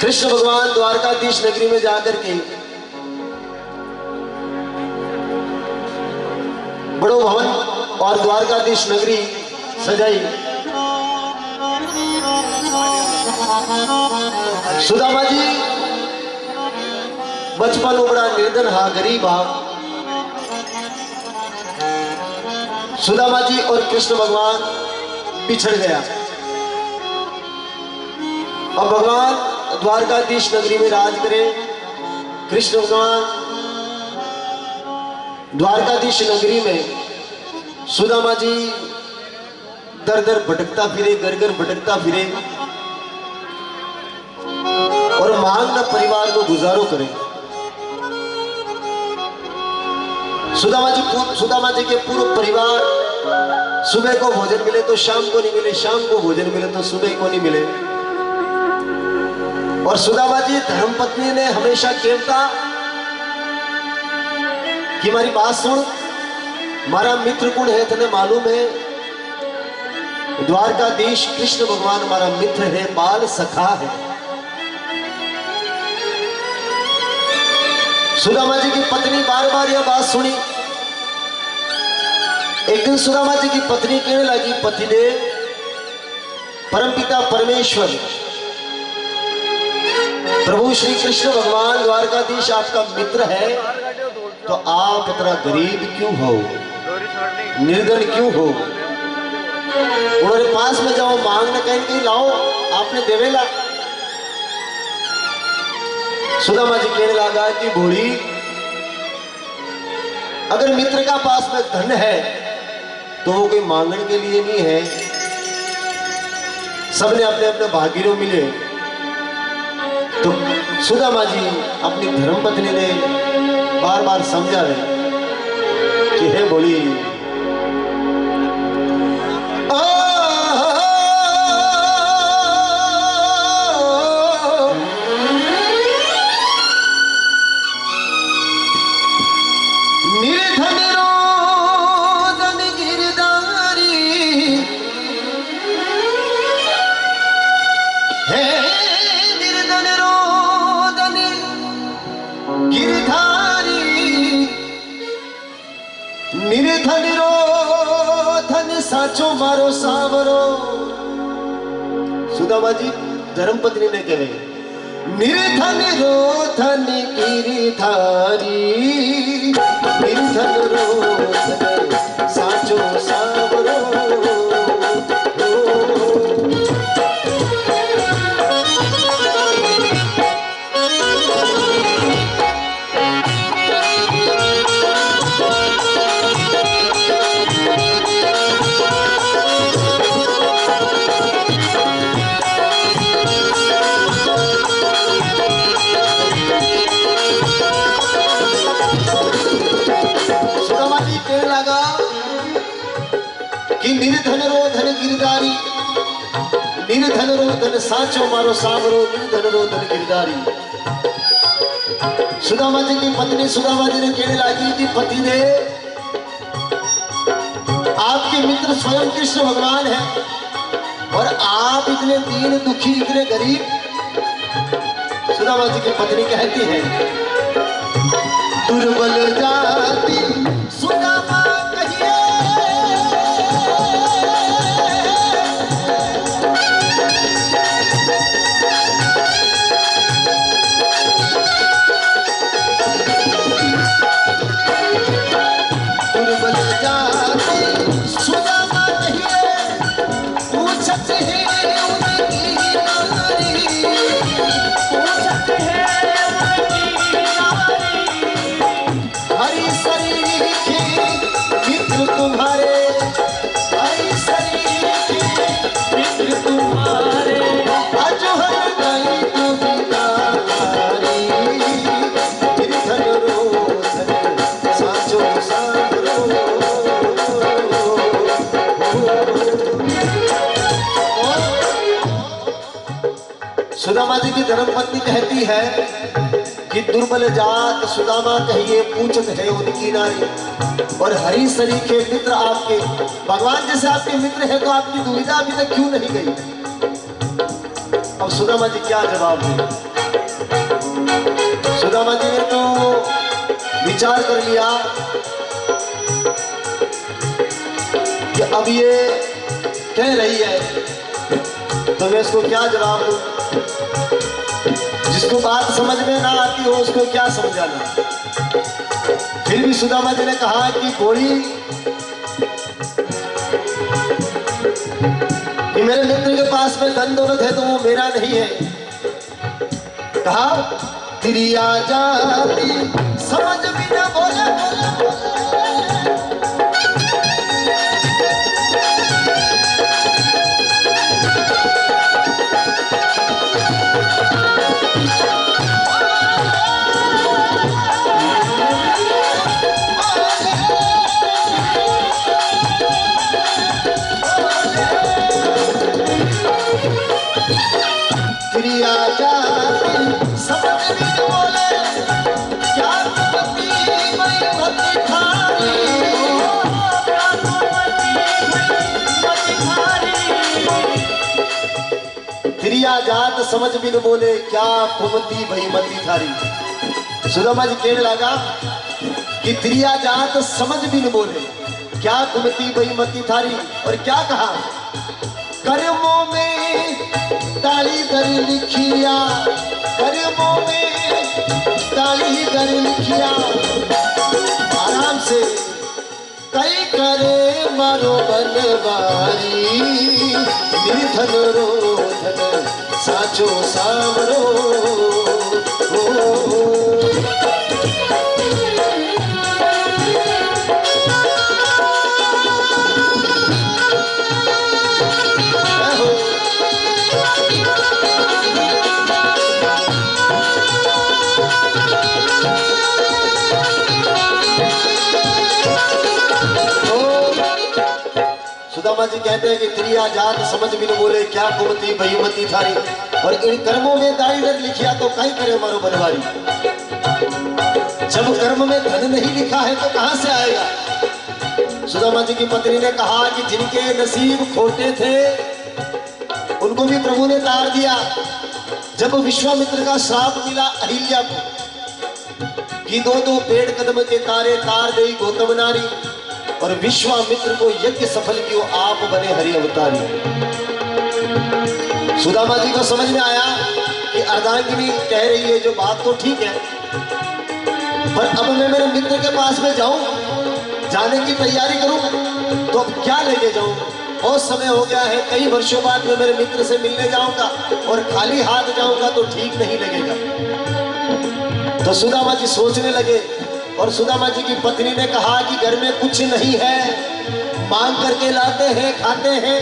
कृष्ण भगवान द्वारकाधीश नगरी में जाकर के बड़ो भवन और द्वारकाधीश नगरी सजाई। सुदामा जी बचपन उमड़ा निर्धन हा गरीब हा। सुदामा जी और कृष्ण भगवान बिछड़ गया। अब भगवान द्वारकाधीश नगरी में राज करे। कृष्ण भगवान द्वारकाधीश नगरी में सुदामा जी दर दर भटकता फिरे, घर घर भटकता फिरे और मांग न परिवार को गुजारो करे। सुदामा जी के पूरा परिवार सुबह को भोजन मिले तो शाम को नहीं मिले, शाम को भोजन मिले तो सुबह को नहीं मिले। और सुदामा जी धर्मपत्नी ने हमेशा कहता कि हमारी बात सुन, हमारा मित्र कौन है तने मालूम है? द्वारकाधीश कृष्ण भगवान हमारा मित्र है, बाल सखा है। सुदामा जी की पत्नी बार बार यह बात सुनी। एक दिन सुदामा जी की पत्नी कहने लगी, पतिदेव परमपिता परमेश्वर प्रभु श्री कृष्ण भगवान द्वारकाधीश आपका मित्र है, तो आप इतना गरीब क्यों हो, निर्धन क्यों हो? उन्होंने पास में जाओ, मांगने कहीं लाओ, आपने देवेला। सुदामा जी कहने लगा कि बूढ़ी, अगर मित्र का पास में धन है तो वो कोई मांगने के लिए नहीं है। सबने अपने अपने भागीरों मिले। तो सुदामा जी अपनी धर्मपत्नी ने बार बार समझा रहे कि हे बोली, निर्धन रो धन साचो मारो सावरो। सुदामा जी धर्मपत्नी ने कहे, निर्धन रो धन गिरधारी, निर्धन रो धन साचो सावरो। निर्धन रो धन गिरधारी, निर्धन रो धन साचो मारो सावरो, निर्धन रो धन गिरधारी। सुदामा जी की पत्नी सुदामा जी ने कहने लगी कि पतिदेव आपके मित्र स्वयं कृष्ण भगवान है और आप इतने दीन दुखी, इतने गरीब। सुदामा जी की पत्नी कहती है, दुर्बल जाति सुदामा कहिए, सुदामा जी की धर्मपत्नी कहती है कि दुर्बल जात सुदामा कहिए, पूछत है उनकी नारी। और हरी सरी के मित्र आपके, भगवान जैसे आपके मित्र है तो आपकी दुविधा अभी तक क्यों नहीं गई? अब सुदामा जी क्या जवाब दें? सुदामा जी ने तो विचार कर लिया कि अब ये कह रही है तो मैं इसको क्या जवाब दूं। जिसको बात समझ में ना आती हो उसको क्या समझाना। फिर भी सुदामा जी ने कहा कि कोई कि मेरे मित्र के पास में धन दौलत है तो वो मेरा नहीं है। कहा तिरिया जाती समझ भी ना बोले, जात समझ भी न बोले क्या कुमती भई मती थारी। सुदामा जी कहने लगा कि त्रिया जात समझ भी न बोले क्या कुमती भई मती थारी। और क्या कहा कर्मों में ताली दर लिखिया, कर्मों में ताली दर लिखिया। आराम से कई करे मारो बनवारी, निर्धन रोधन साचो सामरो। सुदामा जी कहते हैं कि त्रिया जात समझ भी न बोले क्या कुमती भई मती थारी। और इन कर्मों में दाई दर लिखिया तो कई करे मारो बनवारी। जब कर्म में धन नहीं लिखा है तो कहां से आएगा। सुदामा जी की पत्नी ने कहा कि जिनके नसीब खोटे थे उनको भी प्रभु ने तार दिया। जब विश्वामित्र का श्राप मिला अहिल्या को कि दो दो पेड़ कदम के तारे तार दे गौतम नारी, और विश्वामित्र को यज्ञ सफल कियो आप बने हरि अवतारी। सुदामा जी को समझ में आया कि अर्धांगिनी कह रही है जो बात तो ठीक है, पर अब मैं मेरे मित्र के पास में जाऊं, जाने की तैयारी करूं तो अब क्या लेके जाऊं। बहुत समय हो गया है, कई वर्षों बाद मैं मेरे मित्र से मिलने जाऊंगा और खाली हाथ जाऊंगा तो ठीक नहीं लगेगा। तो सुदामा जी सोचने लगे और सुदामा जी की पत्नी ने कहा कि घर में कुछ नहीं है, मांग करके लाते हैं खाते हैं,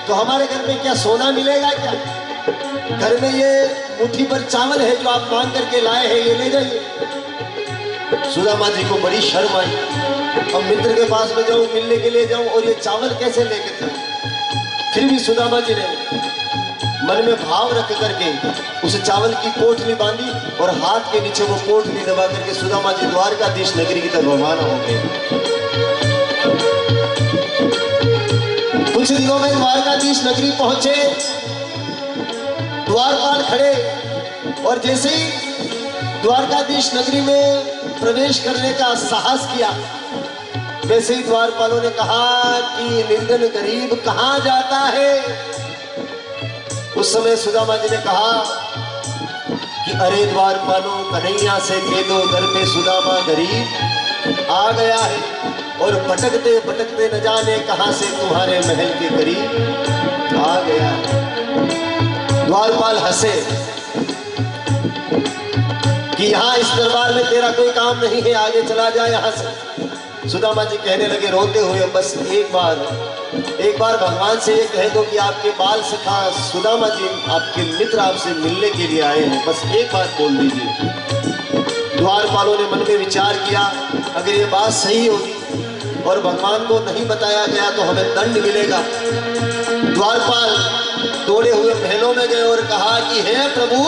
तो हमारे घर में क्या सोना मिलेगा क्या। घर में ये मुट्ठी भर चावल है जो आप मांग करके लाए हैं, ये ले जाइए। सुदामा जी को बड़ी शर्म आई, अब मित्र के पास में जाऊं, मिलने के लिए जाऊं और ये चावल कैसे लेके जाऊं। फिर भी सुदामा जी ने मन में भाव रख करके उस चावल की पोटली बांधी और हाथ के नीचे वो पोटली दबा करके सुदामा जी द्वारकाधीश नगरी की तरफ रवाना हो गए। कुछ दिनों में द्वारकाधीश नगरी पहुंचे, द्वारपाल खड़े, और जैसे ही द्वारकाधीश नगरी में प्रवेश करने का साहस किया वैसे ही द्वारपालों ने कहा कि निर्धन गरीब कहां जाता है। उस समय सुदामा जी ने कहा कि अरे द्वारपालों कन्हैया से कह दो दर पे सुदामा गरीब आ गया है, और भटकते भटकते न जाने कहां से तुम्हारे महल के करीब आ गया। द्वारपाल हंसे कि यहाँ इस दरबार में तेरा कोई काम नहीं है, आगे चला जा यहाँ से। सुदामा जी कहने लगे रोते हुए, बस एक बार भगवान से ये कह दो कि आपके बाल सखा सुदामा जी आपके मित्र आपसे मिलने के लिए आए हैं, बस एक बात बोल दीजिए। द्वारपालों ने मन में विचार किया अगर ये बात सही होगी और भगवान को नहीं बताया गया तो हमें दंड मिलेगा। द्वारपाल दौड़े हुए महलों में गए और कहा कि हे प्रभु,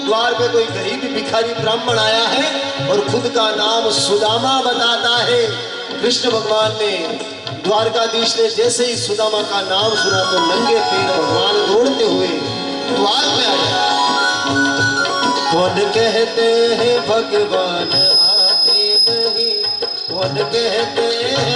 द्वार पे कोई गरीब भिखारी ब्राह्मण आया है और खुद का नाम सुदामा बताता है। कृष्ण भगवान ने, द्वारकाधीश ने जैसे ही सुदामा का नाम सुना तो नंगे पैर भगवान दौड़ते हुए द्वार पे आए। कौन कहते हैं भगवान आते नहीं, कौन कहते हैं